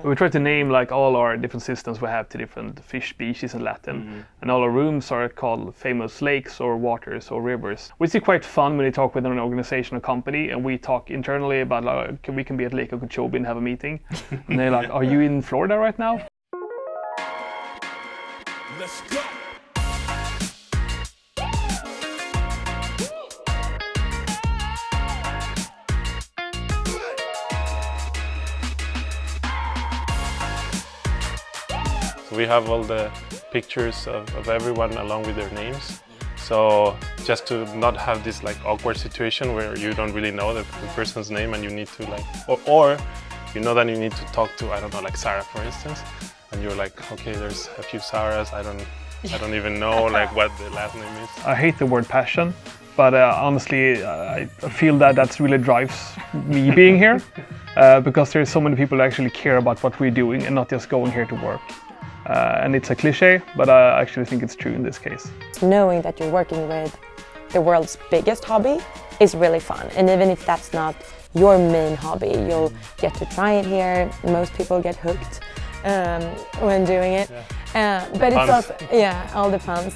We try to name like all our different systems we have to different fish species in Latin. And all our rooms are called famous lakes or waters or rivers. Which is quite fun when you talk with an organization or company and we talk internally about like, we can be at Lake Okeechobee and have a meeting. And they're like, are you in Florida right now? Let's go. We have all the pictures of everyone along with their names. So just to not have this like awkward situation where you don't really know the person's name and you need to like, or you know that you need to talk to, I don't know, like Sarah for instance, and you're like, okay, there's a few Sarahs, I don't even know like what the last name is. I hate the word passion, but honestly, I feel that that really drives me being here because there's so many people who actually care about what we're doing and not just going here to work. And it's a cliche, but I actually think it's true in this case. Knowing that you're working with the world's biggest hobby is really fun. And even if that's not your main hobby, you'll get to try it here. Most people get hooked when doing it. But it's also, all the puns.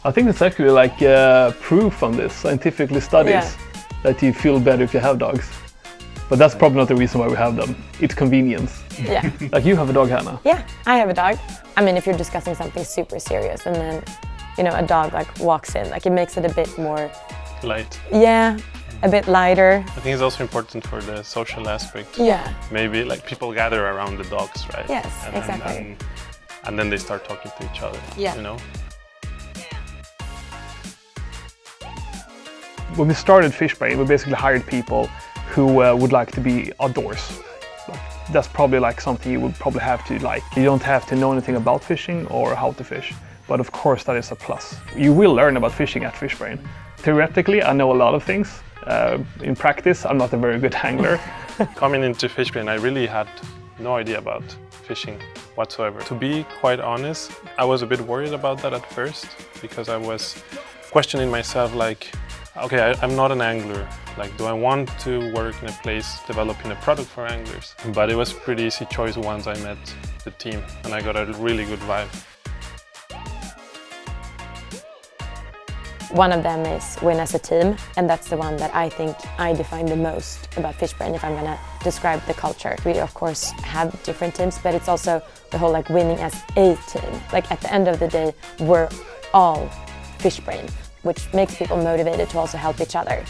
I think it's actually like proof on this, scientifically studies, that you feel better if you have dogs. But that's probably not the reason why we have them. It's convenience. Yeah. Like you have a dog, Hannah. Yeah, I have a dog. I mean, if you're discussing something super serious and then, you know, a dog like walks in, like it makes it a bit more... Light. Yeah, a bit lighter. I think it's also important for the social aspect. Yeah. Maybe like people gather around the dogs, right? Yes, exactly. And then they start talking to each other, you know? When we started Fishbrain, we basically hired people who would like to be outdoors. Like, that's probably like something you would probably have to like. You don't have to know anything about fishing or how to fish, but of course that is a plus. You will learn about fishing at Fishbrain. Theoretically, I know a lot of things. In practice, I'm not a very good angler. Coming into Fishbrain, I really had no idea about fishing whatsoever. To be quite honest, I was a bit worried about that at first because I was questioning myself like, okay, I'm not an angler. Like, do I want to work in a place developing a product for anglers? But it was a pretty easy choice once I met the team and I got a really good vibe. One of them is win as a team, and that's the one that I think I define the most about Fishbrain if I'm gonna describe the culture. We of course have different teams, but it's also the whole like winning as a team. Like at the end of the day, we're all Fishbrain, which makes people motivated to also help each other.